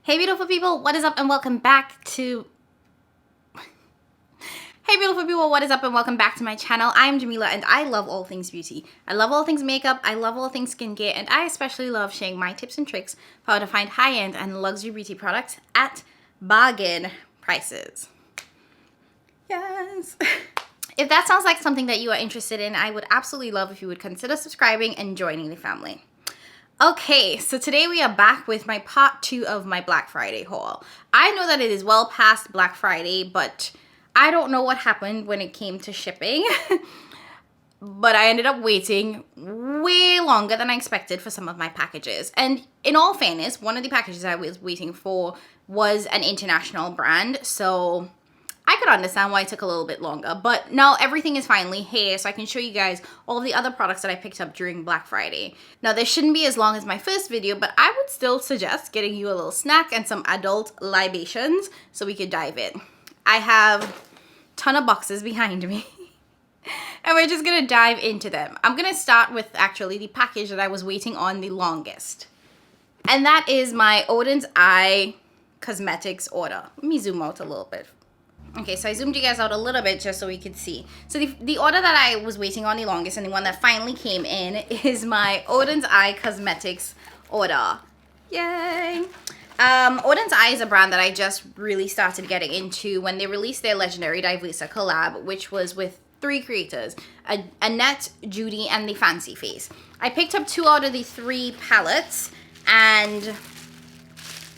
Hey beautiful people, what is up and welcome back to Hey beautiful people, what is up and welcome back to my channel. I'm Jamila and I love all things beauty. I love all things makeup, I love all things skincare, and I especially love sharing my tips and tricks for how to find high-end and luxury beauty products at bargain prices. Yes. If that sounds like something that you are interested in, I would absolutely love if you would consider subscribing and joining the family. Okay, so today we are back with my part 2 of my Black Friday haul. I know that it is well past Black Friday, but I don't know what happened when it came to shipping. But I ended up waiting way longer than I expected for some of my packages. And in all fairness, one of the packages I was waiting for was an international brand, so I could understand why it took a little bit longer, but now everything is finally here, so I can show you guys all of the other products that I picked up during Black Friday. Now, this shouldn't be as long as my first video, but I would still suggest getting you a little snack and some adult libations so we could dive in. I have a ton of boxes behind me, and we're just gonna dive into them. I'm gonna start with actually the package that I was waiting on the longest, and that is my Odens Eye cosmetics order. Let me zoom out a little bit. Okay, so I zoomed you guys out a little bit just so we could see. So the order that I was waiting on the longest and the one that finally came in is my Odens Eye Cosmetics order. Yay! Odens Eye is a brand that I just really started getting into when they released their legendary Divisa collab, which was with 3 creators, Annette, Judy, and the Fancy Face. I picked up 2 out of the 3 palettes, and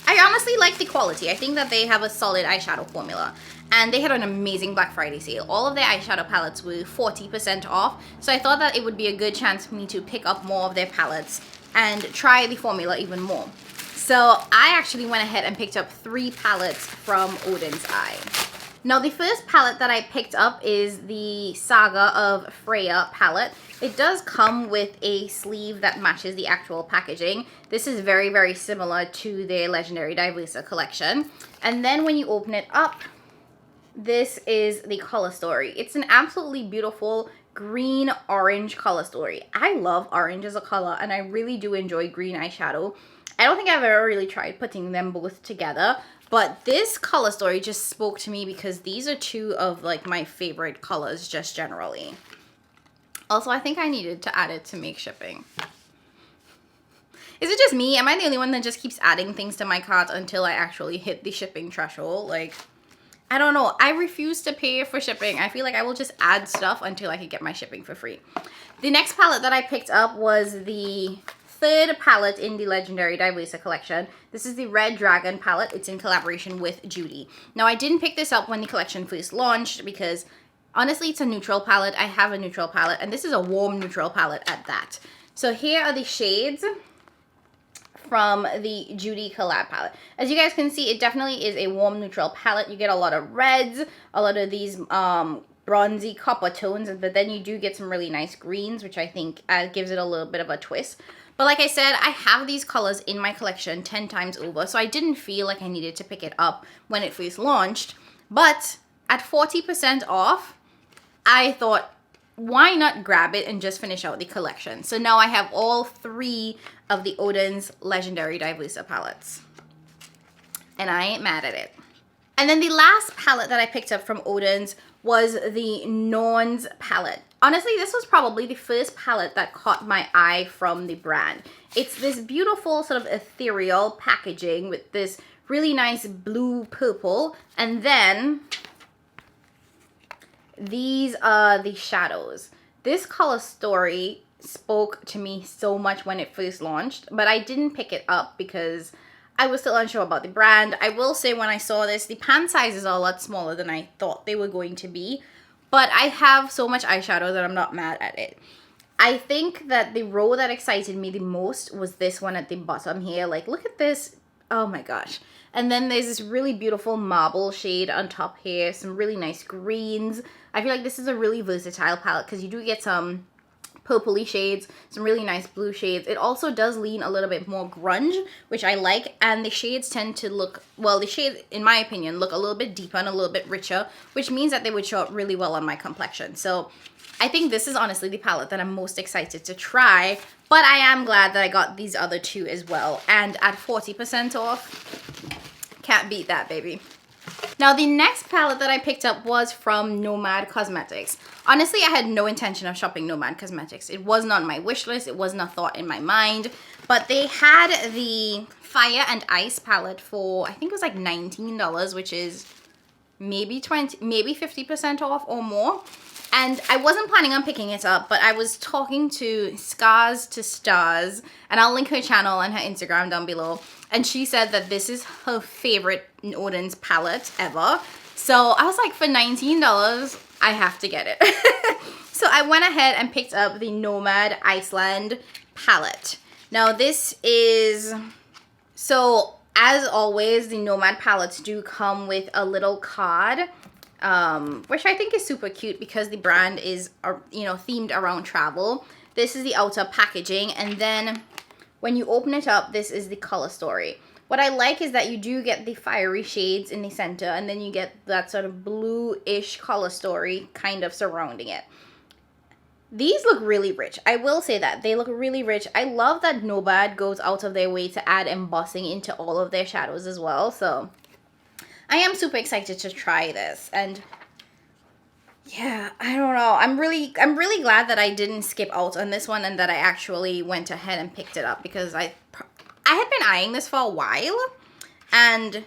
I honestly like the quality. I think that they have a solid eyeshadow formula. And they had an amazing Black Friday sale. All of their eyeshadow palettes were 40% off. So I thought that it would be a good chance for me to pick up more of their palettes and try the formula even more. So I actually went ahead and picked up 3 palettes from Odens Eye. Now the first palette that I picked up is the Saga of Freya palette. It does come with a sleeve that matches the actual packaging. This is very, very similar to their legendary Divisa collection. And then when you open it up, this is the color story. It's an absolutely beautiful green-orange color story. I love orange as a color, and I really do enjoy green eyeshadow. I don't think I've ever really tried putting them both together, but this color story just spoke to me because these are 2 of like my favorite colors just generally. Also, I think I needed to add it to make shipping. Is it just me? Am I the only one that just keeps adding things to my cart until I actually hit the shipping threshold? Like, I don't know. I refuse to pay for shipping. I feel like I will just add stuff until I can get my shipping for free. The next palette that I picked up was the 3rd palette in the legendary Divisa collection. This is the Red Dragon palette. It's in collaboration with Judy. Now, I didn't pick this up when the collection first launched because honestly, it's a neutral palette. I have a neutral palette, and this is a warm neutral palette at that. So here are the shades from the Judy collab palette. As you guys can see, it definitely is a warm neutral palette. You get a lot of reds, a lot of these bronzy copper tones, but then you do get some really nice greens, which I think gives it a little bit of a twist. But like I said, I have these colors in my collection 10 times over, so I didn't feel like I needed to pick it up when it first launched. But at 40% off, I thought, why not grab it and just finish out the collection? So now I have all 3 of the Odens legendary Divisa palettes, and I ain't mad at it. And then the last palette that I picked up from Odens was the Norns palette. Honestly, this was probably the first palette that caught my eye from the brand. It's this beautiful sort of ethereal packaging with this really nice blue purple, and then these are the shadows. This color story spoke to me so much when it first launched, but I didn't pick it up because I was still unsure about the brand. I will say when I saw this, the pan sizes are a lot smaller than I thought they were going to be, but I have so much eyeshadow that I'm not mad at it. I think that the row that excited me the most was this one at the bottom here. Like, look at this. Oh my gosh. And then there's this really beautiful marble shade on top here, some really nice greens. I feel like this is a really versatile palette because you do get some purpley shades, some really nice blue shades. It also does lean a little bit more grunge, which I like, and the shades tend to look, well, the shades, in my opinion, look a little bit deeper and a little bit richer, which means that they would show up really well on my complexion. So I think this is honestly the palette that I'm most excited to try, but I am glad that I got these other 2 as well, and at 40% off, Can't beat that, baby. Now, the next palette that I picked up was from Nomad Cosmetics. Honestly, I had no intention of shopping Nomad Cosmetics. It wasn't on my wish list. It wasn't a thought in my mind. But they had the Fire and Ice palette for, I think it was like $19, which is maybe 50% off or more. And I wasn't planning on picking it up, but I was talking to Scars to Stars, and I'll link her channel and her Instagram down below. And she said that this is her favorite Odens palette ever. So I was like, for $19, I have to get it. So I went ahead and picked up the Nomad Iceland palette. Now this is, so as always, the Nomad palettes do come with a little card, which I think is super cute because the brand is, you know, themed around travel. This is the outer packaging, and then when you open it up, this is the color story. What I like is that you do get the fiery shades in the center, and then you get that sort of blue-ish color story kind of surrounding it. These look really rich. I will say that. They look really rich. I love that Nomad goes out of their way to add embossing into all of their shadows as well. So I am super excited to try this. And yeah, I don't know. I'm really glad that I didn't skip out on this one and that I actually went ahead and picked it up, because I had been eyeing this for a while, and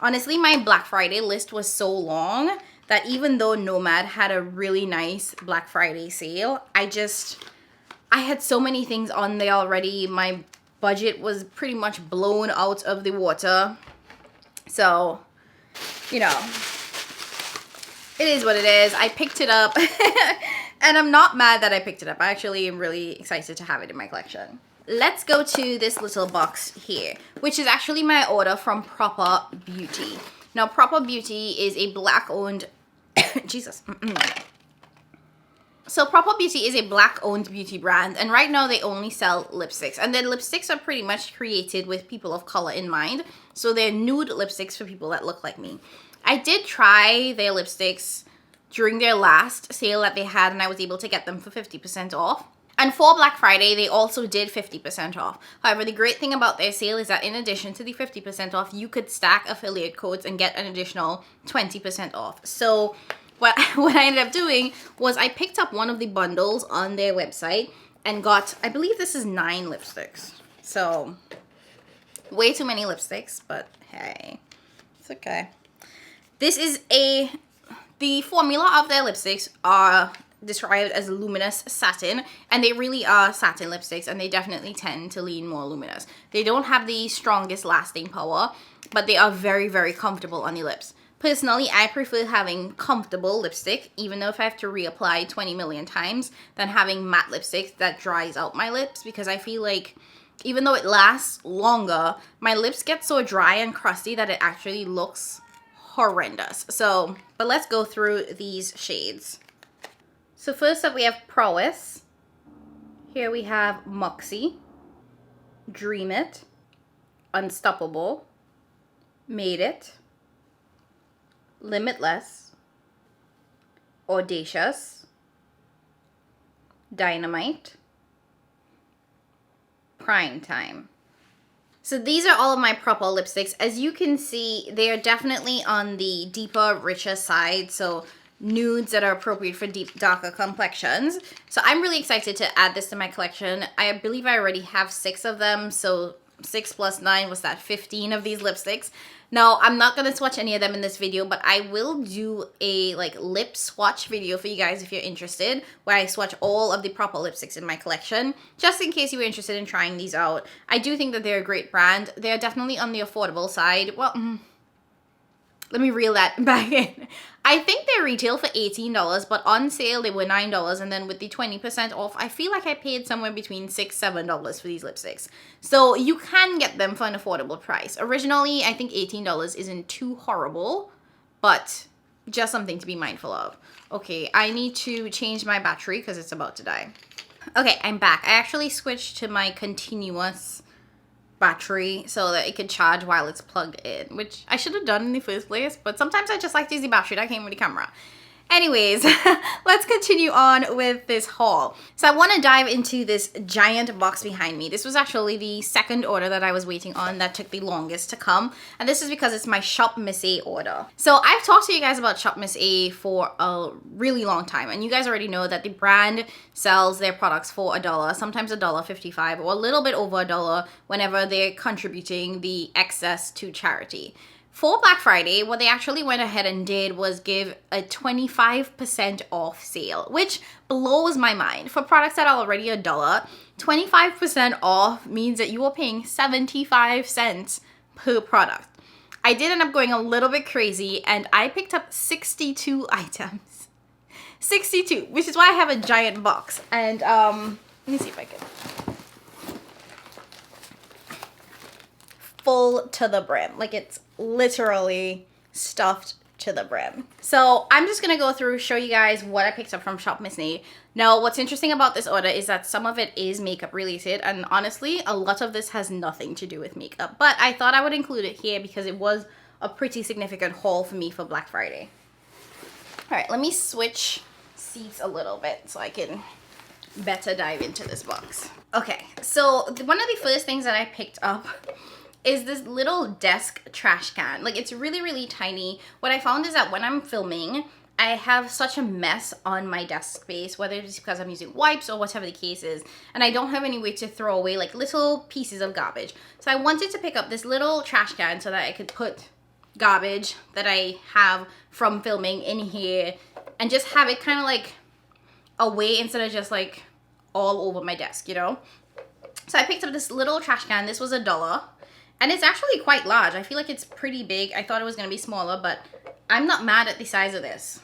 honestly my Black Friday list was so long that even though Nomad had a really nice Black Friday sale, I had so many things on there already. My budget was pretty much blown out of the water. So, you know, it is what it is. I picked it up and I'm not mad that I picked it up. I actually am really excited to have it in my collection. Let's go to this little box here, which is actually my order from Propa Beauty. Now, Propa Beauty is a Black-owned, Jesus. So Propa Beauty is a Black-owned beauty brand, and right now they only sell lipsticks. And their lipsticks are pretty much created with people of color in mind. So they're nude lipsticks for people that look like me. I did try their lipsticks during their last sale that they had, and I was able to get them for 50% off. And for Black Friday, they also did 50% off. However, the great thing about their sale is that in addition to the 50% off, you could stack affiliate codes and get an additional 20% off. So what I ended up doing was I picked up one of the bundles on their website and got, I believe this is 9 lipsticks. So way too many lipsticks, but hey, it's okay. This is the formula of their lipsticks are described as luminous satin, and they really are satin lipsticks, and they definitely tend to lean more luminous. They don't have the strongest lasting power, but they are very, very comfortable on the lips. Personally, I prefer having comfortable lipstick, even though if I have to reapply 20 million times, than having matte lipstick that dries out my lips, because I feel like even though it lasts longer, my lips get so dry and crusty that it actually looks horrendous. So, but let's go through these shades. So first up we have Prowess. Here we have Moxie, Dream It, Unstoppable, Made It, Limitless, Audacious, Dynamite, Prime Time. So these are all of my Propa lipsticks. As you can see, they are definitely on the deeper, richer side. So nudes that are appropriate for deep, darker complexions. So I'm really excited to add this to my collection. I believe I already have 6 of them. So 6 plus 9 was that 15 of these lipsticks. Now, I'm not going to swatch any of them in this video, but I will do a lip swatch video for you guys if you're interested, where I swatch all of the Propa lipsticks in my collection, just in case you were interested in trying these out. I do think that they're a great brand. They're definitely on the affordable side. Well, let me reel that back in. I think they retail for $18, but on sale they were $9, and then with the 20% off, I feel like I paid somewhere between $6, $7 for these lipsticks. So you can get them for an affordable price. Originally, I think $18 isn't too horrible, but just something to be mindful of. Okay, I need to change my battery because it's about to die. Okay, I'm back. I actually switched to my continuous battery so that it could charge while it's plugged in, which I should have done in the first place, but sometimes I just like to use the battery that came with the camera. Anyways, let's continue on with this haul. So I want to dive into this giant box behind me. This was actually the second order that I was waiting on that took the longest to come. And this is because it's my Shop Missa order. So I've talked to you guys about Shop Missa for a really long time. And you guys already know that the brand sells their products for $1, sometimes $1.55 or a little bit over $1 whenever they're contributing the excess to charity. For Black Friday, what they actually went ahead and did was give a 25% off sale, which blows my mind. For products that are already $1, 25% off means that you are paying 75 cents per product. I did end up going a little bit crazy and I picked up 62 items. 62, which is why I have a giant box. And let me see if I can. Full to the brim. Like, it's literally stuffed to the brim. So I'm just gonna go through, show you guys what I picked up from Shop Missa. Now, what's interesting about this order is that some of it is makeup related, and honestly, a lot of this has nothing to do with makeup, but I thought I would include it here because it was a pretty significant haul for me for Black Friday. All right, let me switch seats a little bit so I can better dive into this box. Okay, so one of the first things that I picked up is this little desk trash can. Like, it's really, really tiny. What I found is that when I'm filming, I have such a mess on my desk space, whether it's because I'm using wipes or whatever the case is, and I don't have any way to throw away like little pieces of garbage. So I wanted to pick up this little trash can so that I could put garbage that I have from filming in here and just have it kind of like away instead of just like all over my desk, you know? So I picked up this little trash can. This was $1. And it's actually quite large. I feel like it's pretty big. I thought it was going to be smaller, but I'm not mad at the size of this.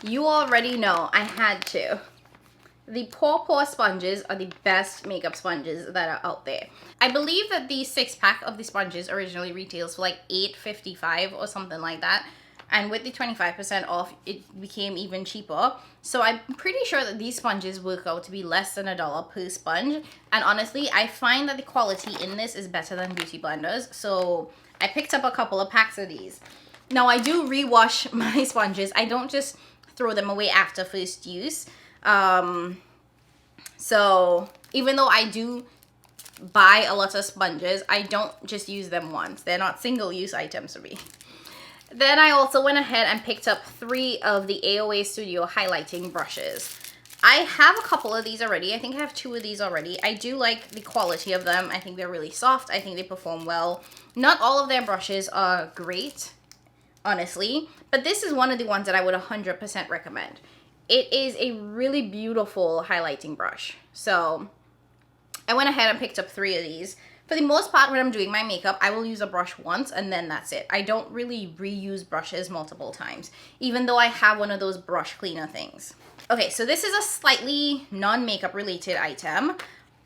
You already know I had to. The Propa sponges are the best makeup sponges that are out there. I believe that the 6-pack of the sponges originally retails for like $8.55 or something like that. And with the 25% off, it became even cheaper. So I'm pretty sure that these sponges work out to be less than $1 per sponge. And honestly, I find that the quality in this is better than Beauty Blenders. So I picked up a couple of packs of these. Now, I do rewash my sponges. I don't just throw them away after first use. So even though I do buy a lot of sponges, I don't just use them once. They're not single-use items for me. Then I also went ahead and picked up 3 of the AOA Studio highlighting brushes. I have a couple of these already. I think I have 2 of these already. I do like the quality of them. I think they're really soft. I think they perform well. Not all of their brushes are great, honestly, but this is one of the ones that I would 100% recommend. It is a really beautiful highlighting brush. So I went ahead and picked up 3 of these. For the most part, when I'm doing my makeup, I will use a brush once and then that's it. I don't really reuse brushes multiple times, even though I have one of those brush cleaner things. Okay, so this is a slightly non-makeup related item,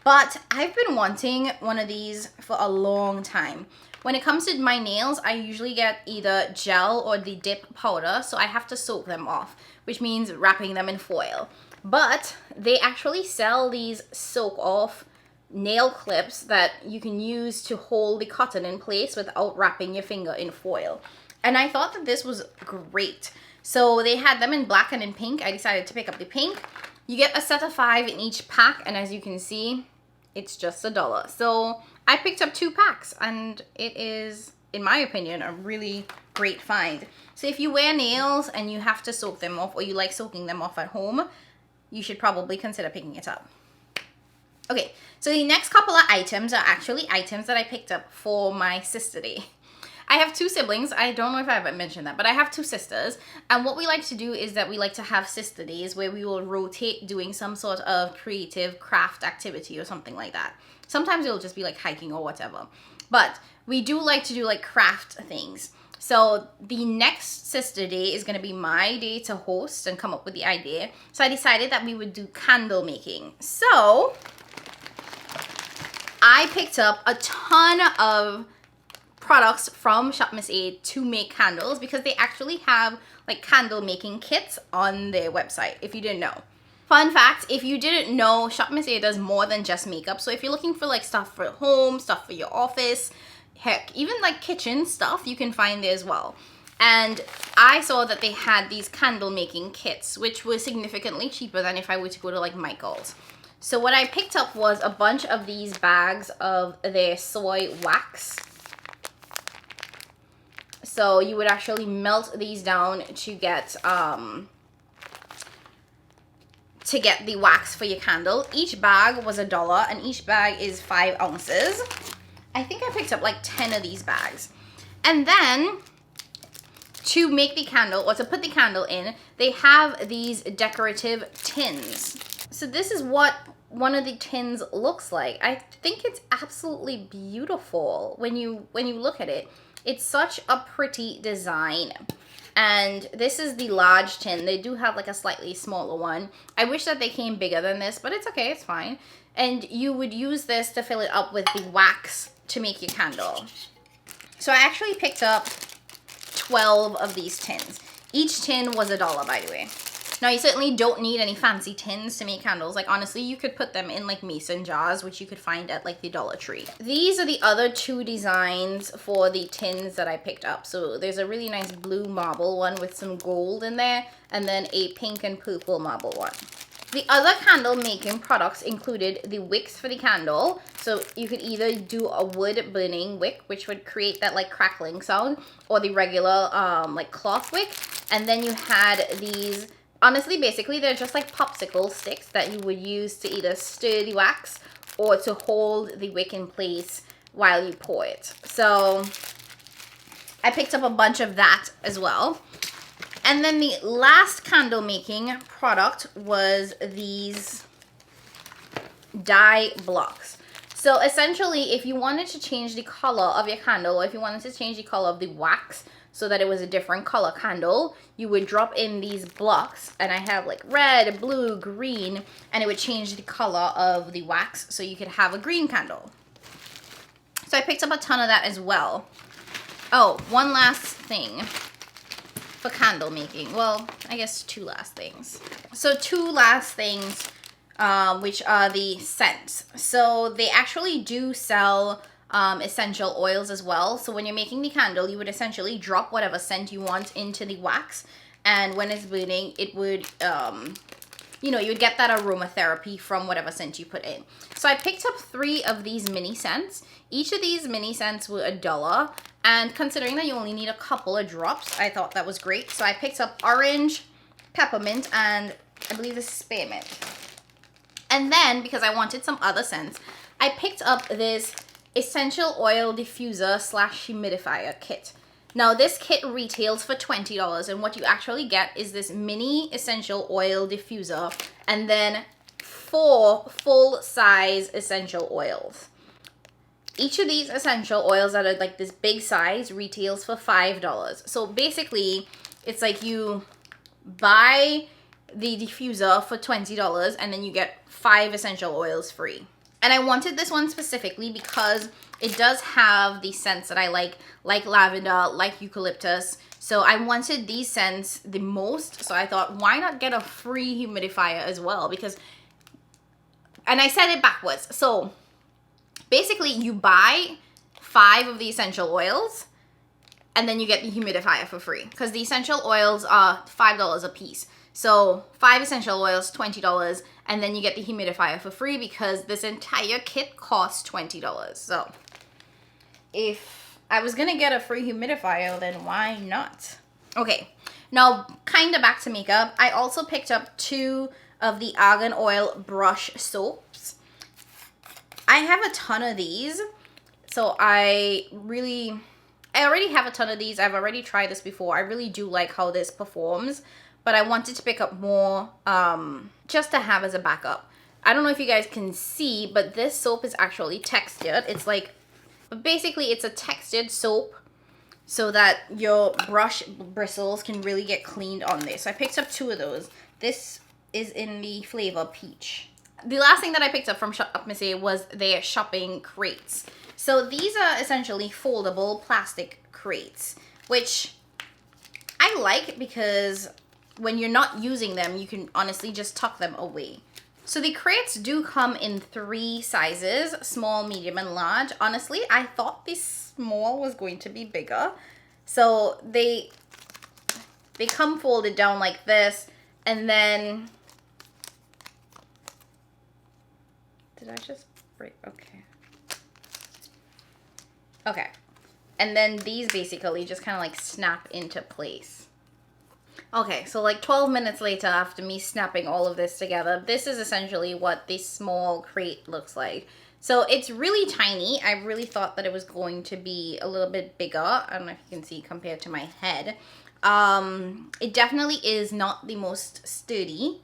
but I've been wanting one of these for a long time. When it comes to my nails, I usually get either gel or the dip powder, so I have to soak them off, which means wrapping them in foil. But they actually sell these soak off nail clips that you can use to hold the cotton in place without wrapping your finger in foil. And I thought that this was great. So they had them in black and in pink. I decided to pick up the pink. You get a set of 5 in each pack, and as you can see, it's just $1. So I picked up 2 packs, and it is, in my opinion, a really great find. So if you wear nails and you have to soak them off, or you like soaking them off at home, you should probably consider picking it up. Okay, so the next couple of items are actually items that I picked up for my sister day. I have 2 siblings. I don't know if I haven't mentioned that, but I have 2 sisters. And what we like to do is that we like to have sister days where we will rotate doing some sort of creative craft activity or something like that. Sometimes it'll just be like hiking or whatever. But we do like to do like craft things. So the next sister day is going to be my day to host and come up with the idea. So I decided that we would do candle making. So I picked up a ton of products from Shop Missa to make candles because they actually have like candle making kits on their website, if you didn't know. Fun fact, if you didn't know, Shop Missa does more than just makeup. So if you're looking for like stuff for home, stuff for your office, heck, even like kitchen stuff, you can find there as well. And I saw that they had these candle making kits, which were significantly cheaper than if I were to go to like Michael's. So what I picked up was a bunch of these bags of their soy wax. So you would actually melt these down to get the wax for your candle. Each bag was $1 and each bag is 5 ounces. I think I picked up like 10 of these bags. And then to make the candle, or to put the candle in, they have these decorative tins. So this is what one of the tins looks like. I think it's absolutely beautiful when you look at it. It's such a pretty design. And this is the large tin. They do have like a slightly smaller one. I wish that they came bigger than this, but it's okay, it's fine. And you would use this to fill it up with the wax to make your candle. So I actually picked up 12 of these tins. Each tin was $1, by the way. Now, you certainly don't need any fancy tins to make candles. Like, honestly, you could put them in like mason jars, which you could find at like the Dollar Tree. These are the other 2 designs for the tins that I picked up. So there's a really nice blue marble one with some gold in there, and then a pink and purple marble one. The other candle making products included the wicks for the candle. So you could either do a wood burning wick, which would create that like crackling sound, or the regular like cloth wick. And then you had these, honestly, basically they're just like popsicle sticks that you would use to either stir the wax or to hold the wick in place while you pour it. So I picked up a bunch of that as well. And then the last candle making product was these dye blocks. So essentially, if you wanted to change the color of your candle, or if you wanted to change the color of the wax so that it was a different color candle, you would drop in these blocks. And I have like red, blue, green, and it would change the color of the wax so you could have a green candle. So I picked up a ton of that as well. Oh, one last thing for candle making. Well, I guess 2 last things. So 2 last things, which are the scents. So they actually do sell essential oils as well. So when you're making the candle, you would essentially drop whatever scent you want into the wax, and when it's burning, it would you know, you would get that aromatherapy from whatever scent you put in. So I picked up 3 of these mini scents. Each of these mini scents were $1, and considering that you only need a couple of drops, I thought that was great. So I picked up orange, peppermint, and I believe this is spearmint. And then, because I wanted some other scents, I picked up this essential oil diffuser / humidifier kit. Now, this kit retails for $20, and what you actually get is this mini essential oil diffuser and then 4 full-size essential oils. Each of these essential oils that are like this big size retails for $5. So basically, it's like you buy the diffuser for $20 and then you get 5 essential oils free. And I wanted this one specifically because it does have the scents that I like lavender, like eucalyptus. So I wanted these scents the most. So I thought, why not get a free humidifier as well? Because, and I said it backwards. So basically, you buy 5 of the essential oils and then you get the humidifier for free, because the essential oils are $5 a piece. So 5 essential oils, $20, and then you get the humidifier for free because this entire kit costs $20. So if I was gonna get a free humidifier, then why not? Okay, now kind of back to makeup. I also picked up 2 of the argan oil brush soaps. I have a ton of these, so I already have a ton of these. I've already tried this before. I really do like how this performs, but I wanted to pick up more just to have as a backup. I don't know if you guys can see, but this soap is actually textured. It's like, basically it's a textured soap so that your brush bristles can really get cleaned on this. So I picked up 2 of those. This is in the flavor peach. The last thing that I picked up from Shop Missa was their shopping crates. So these are essentially foldable plastic crates, which I like because when you're not using them, you can honestly just tuck them away. So the crates do come in 3 sizes, small, medium, and large. Honestly, I thought this small was going to be bigger. So they They come folded down like this, and then, did I just break? Okay. Okay. And then these basically just kind of like snap into place. Okay, so like 12 minutes later, after me snapping all of this together, this is essentially what this small crate looks like. So it's really tiny. I really thought that it was going to be a little bit bigger. I don't know if you can see compared to my head. It definitely is not the most sturdy.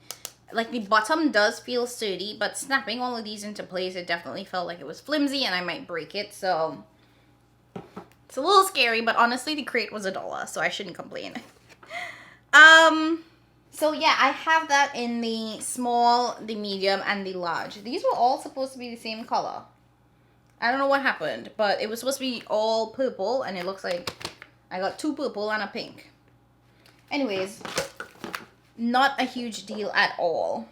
Like the bottom does feel sturdy, but snapping all of these into place, it definitely felt like it was flimsy and I might break it. So it's a little scary, but honestly the crate was $1, so I shouldn't complain. So yeah, I have that in the small, the medium, and the large. These were all supposed to be the same color. I don't know what happened, but it was supposed to be all purple, and it looks like I got 2 purple and a pink. Anyways, not a huge deal at all.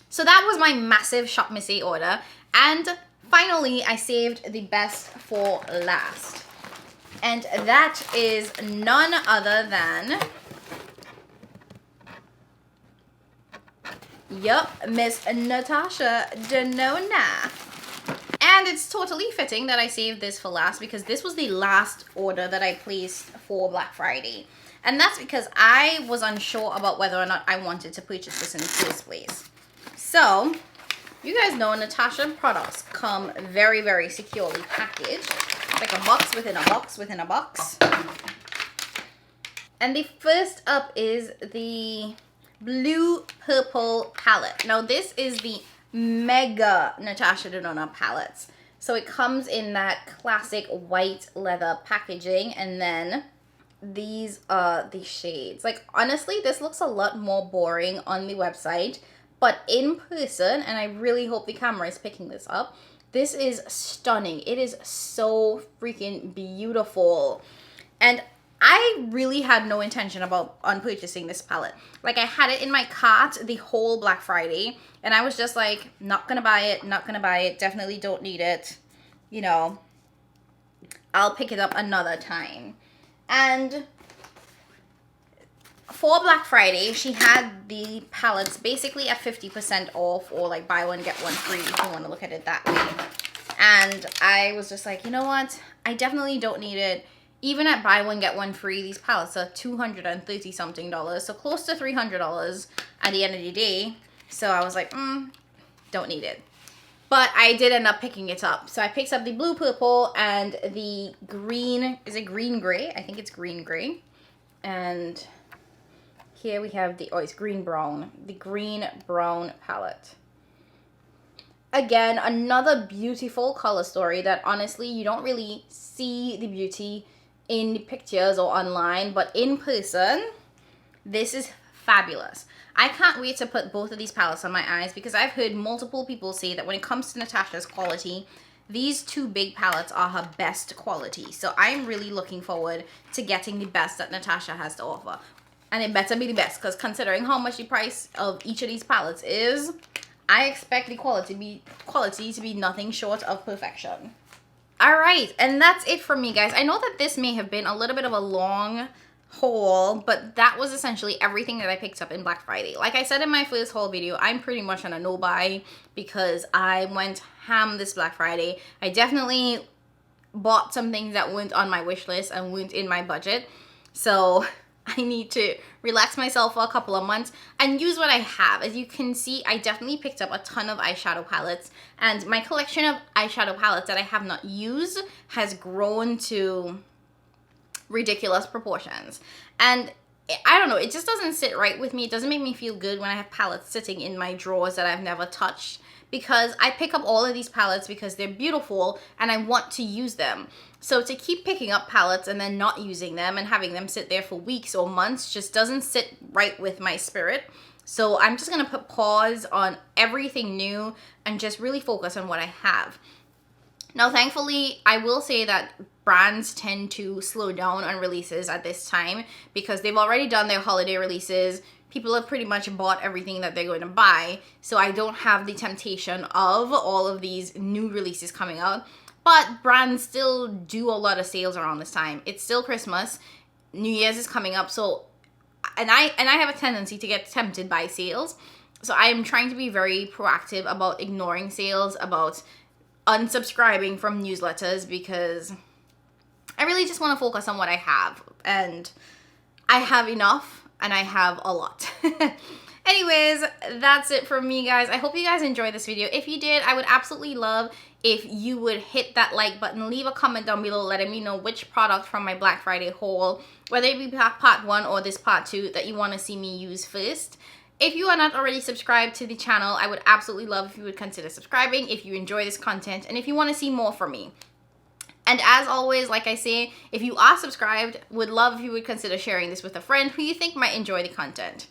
So that was my massive Shop Missa order, and finally I saved the best for last. And that is none other than, Miss Natasha Denona. And it's totally fitting that I saved this for last because this was the last order that I placed for Black Friday. And that's because I was unsure about whether or not I wanted to purchase this in the first place. So, you guys know Natasha products come very, very securely packaged. Like a box within a box within a box. And the first up is the blue purple palette. Now this is the mega Natasha Denona palettes. So it comes in that classic white leather packaging, and then these are the shades. Like honestly, this looks a lot more boring on the website, but in person, and I really hope the camera is picking this up, this is stunning. It is so freaking beautiful. And I really had no intention on purchasing this palette. Like I had it in my cart the whole Black Friday, and I was just like, not gonna buy it, not gonna buy it, definitely don't need it. You know, I'll pick it up another time. And for Black Friday, she had the palettes basically at 50% off, or like buy one, get one free if you want to look at it that way. And I was just like, you know what? I definitely don't need it. Even at buy one, get one free, these palettes are $230 something, so close to $300 at the end of the day. So I was like, don't need it. But I did end up picking it up. So I picked up the blue purple and the green, is it green gray? I think it's green gray. And here we have the, it's green brown, the green brown palette. Again, another beautiful color story that honestly you don't really see the beauty in the pictures or online, but in person, this is fabulous. I can't wait to put both of these palettes on my eyes because I've heard multiple people say that when it comes to Natasha's quality, these 2 big palettes are her best quality. So I'm really looking forward to getting the best that Natasha has to offer. And it better be the best, because considering how much the price of each of these palettes is, I expect the quality to be nothing short of perfection. Alright, and that's it for me, guys. I know that this may have been a little bit of a long haul, but that was essentially everything that I picked up in Black Friday. Like I said in my first haul video, I'm pretty much on a no-buy because I went ham this Black Friday. I definitely bought some things that weren't on my wish list and weren't in my budget. So I need to relax myself for a couple of months and use what I have. As you can see, I definitely picked up a ton of eyeshadow palettes, and my collection of eyeshadow palettes that I have not used has grown to ridiculous proportions. And I don't know, it just doesn't sit right with me. It doesn't make me feel good when I have palettes sitting in my drawers that I've never touched, because I pick up all of these palettes because they're beautiful and I want to use them. So to keep picking up palettes and then not using them and having them sit there for weeks or months just doesn't sit right with my spirit. So I'm just going to put pause on everything new and just really focus on what I have. Now, thankfully, I will say that brands tend to slow down on releases at this time because they've already done their holiday releases. People have pretty much bought everything that they're going to buy. So I don't have the temptation of all of these new releases coming out. But brands still do a lot of sales around this time. It's still Christmas. New Year's is coming up, so and I have a tendency to get tempted by sales. So I am trying to be very proactive about ignoring sales, about unsubscribing from newsletters, because I really just want to focus on what I have, and I have enough, and I have a lot. Anyways, that's it from me, guys. I hope you guys enjoyed this video. If you did, I would absolutely love if you would hit that like button, leave a comment down below letting me know which product from my Black Friday haul, whether it be part 1 or this part 2, that you want to see me use first. If you are not already subscribed to the channel, I would absolutely love if you would consider subscribing if you enjoy this content and if you want to see more from me. And as always, like I say, if you are subscribed, would love if you would consider sharing this with a friend who you think might enjoy the content.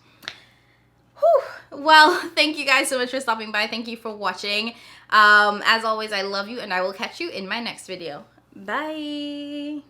Whew. Well, thank you guys so much for stopping by. Thank you for watching. As always, I love you, and I will catch you in my next video. Bye.